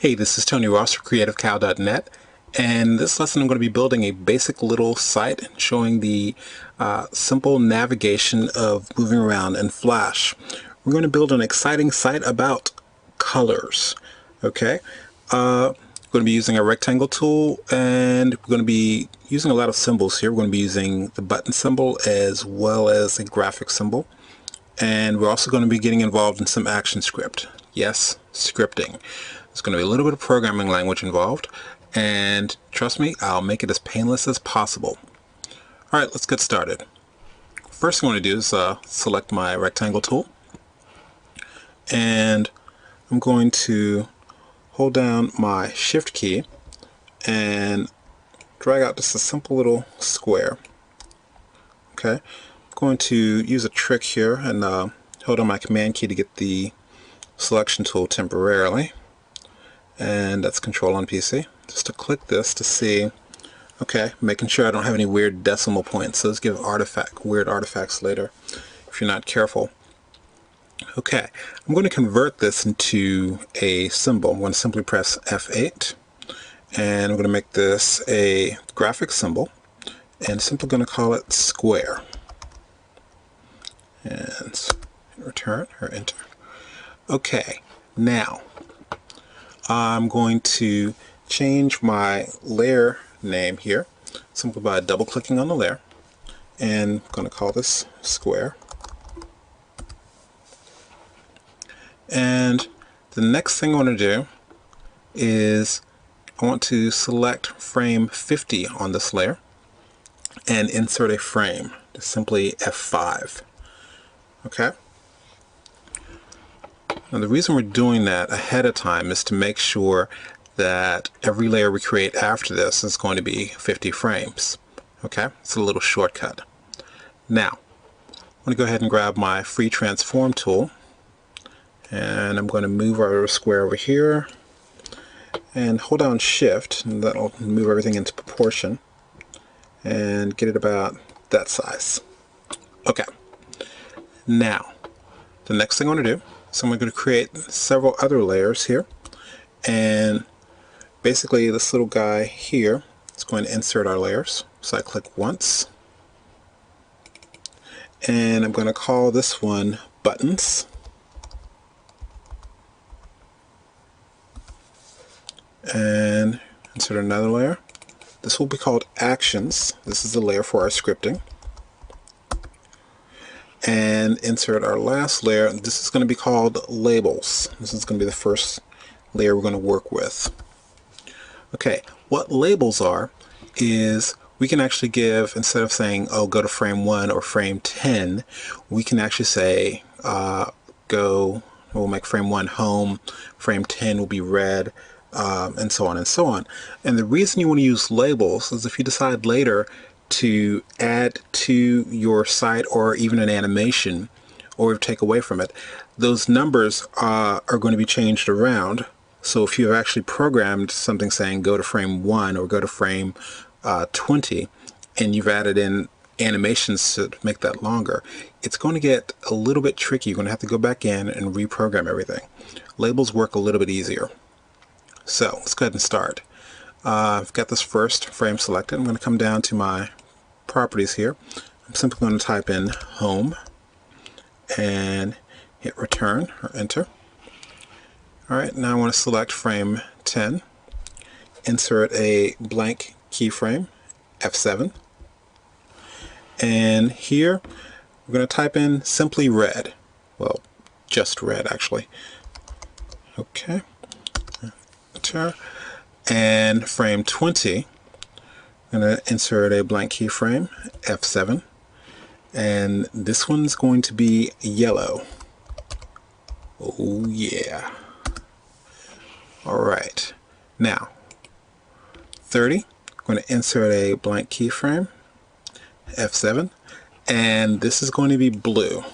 Hey, this is Tony Ross for CreativeCow.net, and this lesson I'm going to be building a basic little site showing the simple navigation of moving around in Flash. We're going to build an exciting site about colors. Okay, we're going to be using a rectangle tool, and we're going to be using a lot of symbols here. We're going to be using the button symbol as well as a graphic symbol, and we're also going to be getting involved in some ActionScript. Yes, scripting. There's going to be a little bit of programming language involved, and trust me, I'll make it as painless as possible. Alright, let's get started. First thing I want to do is select my rectangle tool, and I'm going to hold down my shift key and drag out just a simple little square. Okay, I'm going to use a trick here and hold on my command key to get the selection tool temporarily, and that's Control on PC, just to click this to see, okay, making sure I don't have any weird decimal points. Those give weird artifacts later if you're not careful. Okay, I'm going to convert this into a symbol. I'm going to simply press F8, and I'm going to make this a graphic symbol, and simply going to call it square, and return or enter. Okay, now I'm going to change my layer name here simply by double clicking on the layer, and I'm going to call this square. And the next thing I want to do is I want to select frame 50 on this layer and insert a frame, just simply F5. Okay. Now the reason we're doing that ahead of time is to make sure that every layer we create after this is going to be 50 frames. Okay, it's a little shortcut. Now, I'm going to go ahead and grab my free transform tool, and I'm going to move our square over here and hold down shift, and that'll move everything into proportion and get it about that size. Okay, now the next thing I want to do, so I'm going to create several other layers here, and basically this little guy here is going to insert our layers. So I click once, and I'm going to call this one buttons, and insert another layer. This will be called actions. This is the layer for our scripting. And insert our last layer. This is going to be called labels. This is going to be the first layer we're going to work with. Okay, what labels are is we can actually give, instead of saying, oh, go to frame 1 or frame 10, we can actually say we'll make frame 1 home, frame 10 will be red, and so on and so on. And the reason you want to use labels is if you decide later to add to your site or even an animation or take away from it, those numbers are going to be changed around. So if you've actually programmed something saying go to frame 1 or go to frame 20, and you've added in animations to make that longer, it's going to get a little bit tricky. You're going to have to go back in and reprogram everything. Labels work a little bit easier. So let's go ahead and start. I've got this first frame selected. I'm going to come down to my properties here. I'm simply going to type in home and hit return or enter. Alright, now I want to select frame 10, insert a blank keyframe, F7, and here we're going to type in simply red. Well, just red actually. Okay, enter. And frame 20, I'm going to insert a blank keyframe, F7, and this one's going to be yellow. Oh yeah. Alright, now 30, I'm going to insert a blank keyframe, F7, and this is going to be blue.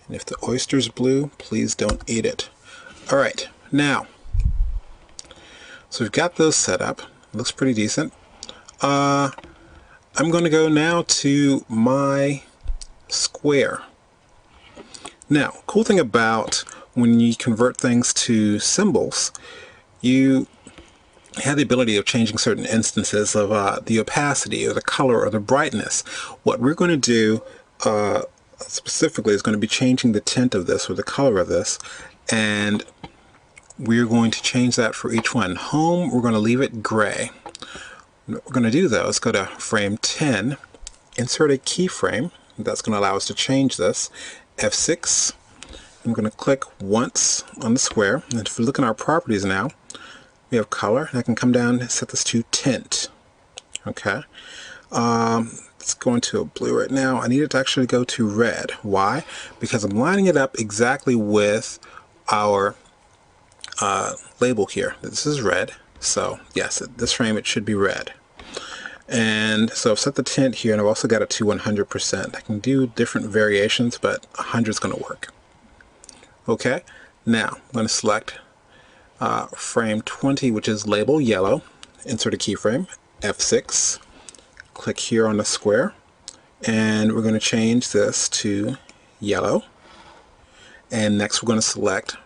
And if the oyster's blue, please don't eat it. Alright, now, so we've got those set up. Looks pretty decent. I'm going to go now to my square. Now, cool thing about when you convert things to symbols, you have the ability of changing certain instances of the opacity or the color or the brightness. What we're going to do specifically is going to be changing the tint of this or the color of this, and we're going to change that for each one. Home, we're going to leave it gray. What we're going to do though is go to frame 10, insert a keyframe. That's going to allow us to change this. F6. I'm going to click once on the square, and if we look in our properties now, we have color, and I can come down and set this to tint. Okay. Let's go into a blue right now. I need it to actually go to red. Why? Because I'm lining it up exactly with our label here. This is red, so yes, this frame it should be red. And so I've set the tint here, and I've also got it to 100%. I can do different variations, but 100 is going to work. Okay, now I'm going to select frame 20, which is label yellow, insert a keyframe, F6, click here on the square, and we're going to change this to yellow. And next we're going to select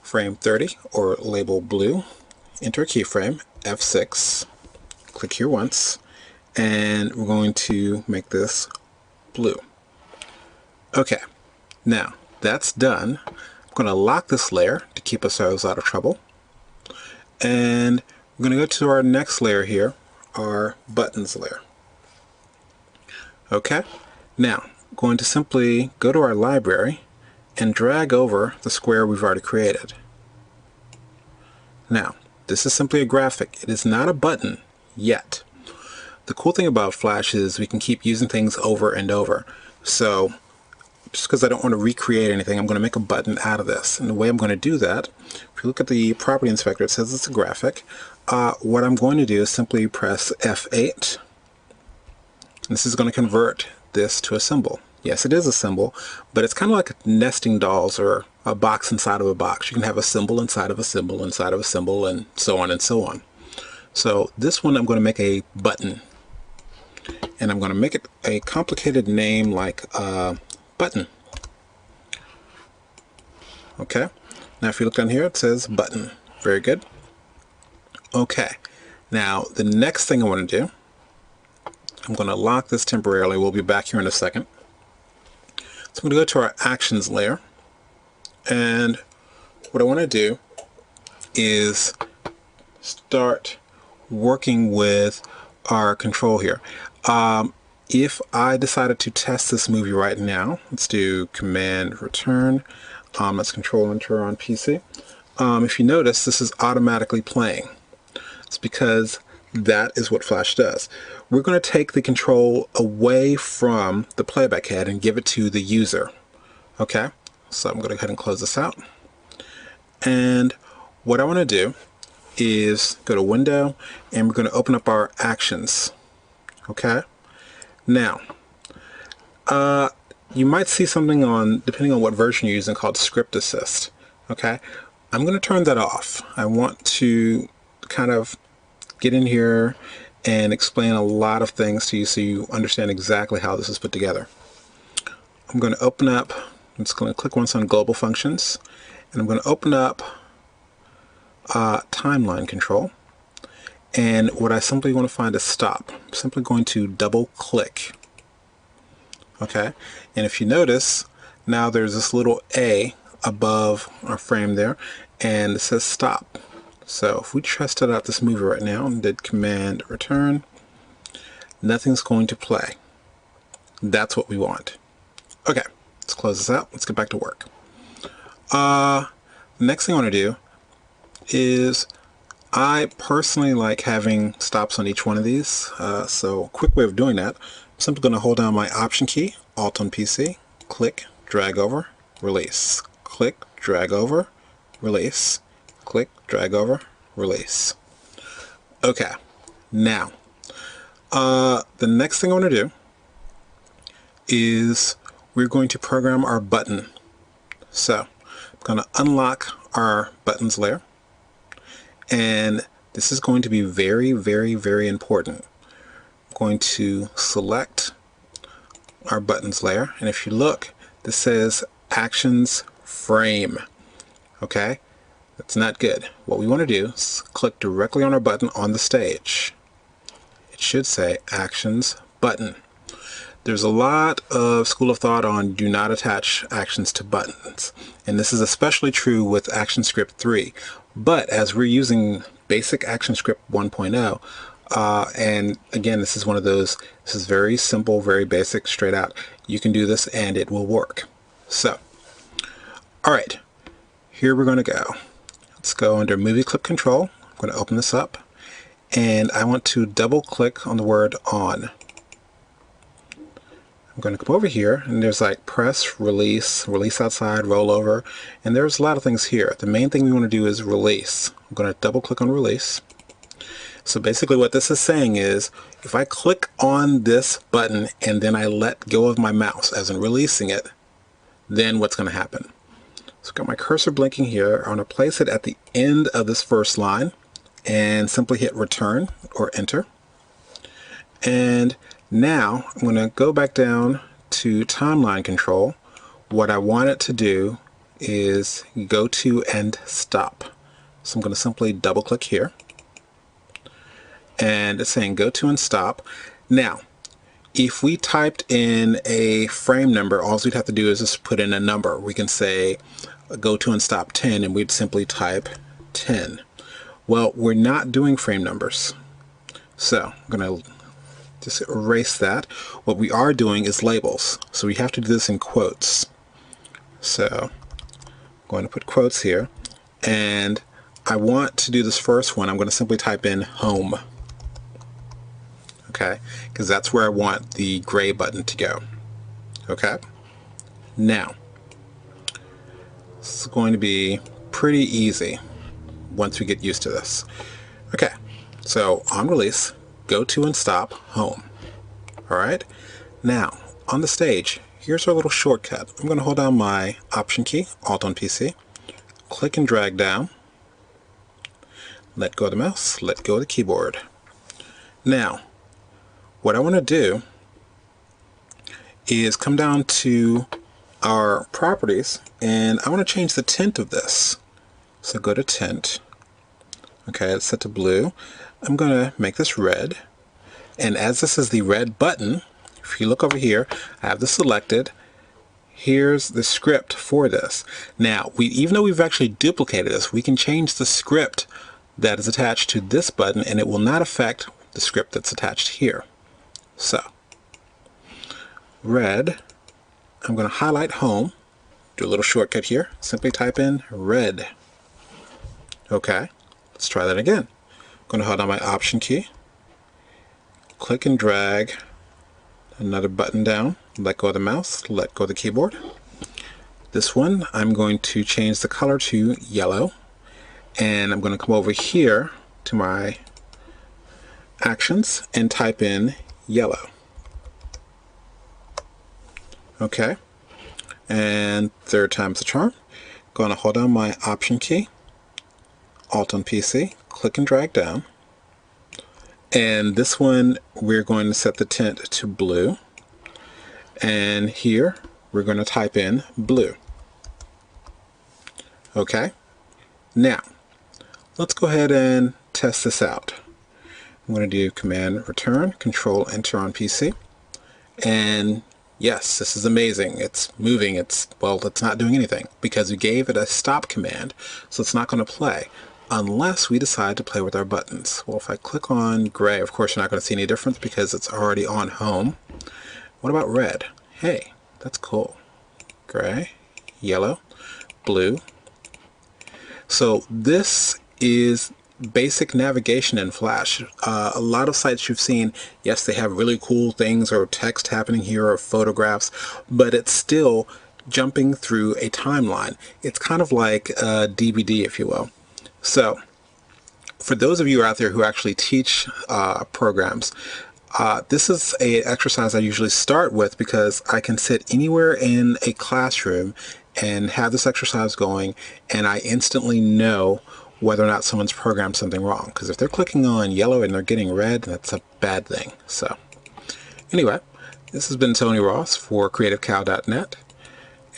frame 30, or label blue, enter a keyframe, F6, click here once, and we're going to make this blue. Okay, now that's done. I'm going to lock this layer to keep ourselves out of trouble, and we're going to go to our next layer here, our buttons layer. Okay, now I'm going to simply go to our library and drag over the square we've already created. Now, this is simply a graphic. It is not a button yet. The cool thing about Flash is we can keep using things over and over. So just because I don't want to recreate anything, I'm going to make a button out of this. And the way I'm going to do that, if you look at the property inspector, it says it's a graphic. What I'm going to do is simply press F8. This is going to convert this to a symbol. Yes, it is a symbol, but it's kind of like nesting dolls or a box inside of a box. You can have a symbol inside of a symbol inside of a symbol, and so on and so on. So this one I'm going to make a button, and I'm going to make it a complicated name like button. Okay, now if you look down here, it says button. Very good. Okay, now the next thing I want to do, I'm going to lock this temporarily. We'll be back here in a second. So I'm going to go to our actions layer, and what I want to do is start working with our control here. If I decided to test this movie right now, let's do command return. Let's control enter on PC. If you notice, this is automatically playing. It's because that is what Flash does. We're going to take the control away from the playback head and give it to the user. Okay, so I'm going to go ahead and close this out. And what I want to do is go to Window, and we're going to open up our actions. Okay, now you might see something on, depending on what version you're using, called Script Assist. Okay, I'm going to turn that off. I want to kind of get in here and explain a lot of things to you so you understand exactly how this is put together. I'm going to open up, I'm just going to click once on Global Functions, and I'm going to open up Timeline Control. And what I simply want to find is stop. I'm simply going to double click. Okay, and if you notice, now there's this little A above our frame there, and it says stop. So if we tested out this movie right now and did command return, nothing's going to play. That's what we want. Okay, let's close this out. Let's get back to work. The next thing I want to do is, I personally like having stops on each one of these. So a quick way of doing that, I'm simply going to hold down my Option key, Alt on PC, click, drag over, release. Click, drag over, release. Click, drag over, release. Okay, now the next thing I want to do is we're going to program our button. So I'm going to unlock our buttons layer, and this is going to be very, very, very important. I'm going to select our buttons layer, and if you look, this says actions frame. Okay, that's not good. What we want to do is click directly on our button on the stage. It should say Actions Button. There's a lot of school of thought on do not attach actions to buttons, and this is especially true with ActionScript 3. But as we're using basic ActionScript 1.0, and again, this is one of those, this is very simple, very basic, straight out. You can do this and it will work. So, alright, here we're going to go. Let's go under Movie Clip Control. I'm going to open this up, and I want to double click on the word On. I'm going to come over here, and there's like press, release, release outside, roll over, and there's a lot of things here. The main thing we want to do is release. I'm going to double click on release. So basically what this is saying is, if I click on this button and then I let go of my mouse, as in releasing it, then what's going to happen? So I've got my cursor blinking here. I'm going to place it at the end of this first line and simply hit return or enter. And now I'm going to go back down to timeline control. What I want it to do is go to and stop. So I'm going to simply double click here. And it's saying go to and stop. Now, if we typed in a frame number, all we'd have to do is just put in a number. We can say go to and stop 10, and we'd simply type 10. Well, we're not doing frame numbers. So I'm going to just erase that. What we are doing is labels. So we have to do this in quotes. So I'm going to put quotes here. And I want to do this first one. I'm going to simply type in home. Okay, because that's where I want the gray button to go. Okay, now this is going to be pretty easy once we get used to this. Okay, so on release, go to and stop, home. Alright, now on the stage, here's our little shortcut. I'm going to hold down my Option key, Alt on PC, click and drag down, let go of the mouse, let go of the keyboard. Now, what I want to do is come down to our properties, and I want to change the tint of this. So go to tint. Okay, it's set to blue. I'm going to make this red. And as this is the red button, if you look over here, I have this selected. Here's the script for this. Now, even though we've actually duplicated this, we can change the script that is attached to this button, and it will not affect the script that's attached here. So, red, I'm going to highlight home, do a little shortcut here, simply type in red. Okay, let's try that again. I'm going to hold down my Option key, click and drag another button down, let go of the mouse, let go of the keyboard. This one, I'm going to change the color to yellow, and I'm going to come over here to my actions and type in yellow. Okay, and third time's the charm. Going to hold down my Option key, Alt on PC, click and drag down, and this one we're going to set the tint to blue, and here we're going to type in blue. Okay, now let's go ahead and test this out. I'm going to do Command Return, Control Enter on PC, and yes, this is amazing. It's moving. It's not doing anything because we gave it a stop command, so it's not going to play unless we decide to play with our buttons. Well, if I click on gray, of course you're not going to see any difference because it's already on home. What about red? Hey, that's cool. Gray, yellow, blue. So this is basic navigation in Flash. A lot of sites you've seen, yes, they have really cool things or text happening here or photographs, but it's still jumping through a timeline. It's kind of like a DVD, if you will. So for those of you out there who actually teach programs, this is an exercise I usually start with because I can sit anywhere in a classroom and have this exercise going, and I instantly know whether or not someone's programmed something wrong. Because if they're clicking on yellow and they're getting red, that's a bad thing. So anyway, this has been Tony Ross for CreativeCow.net,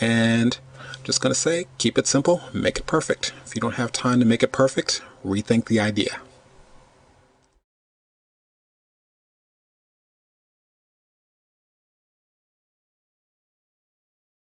and Just going to say, keep it simple, make it perfect. If you don't have time to make it perfect, rethink the idea.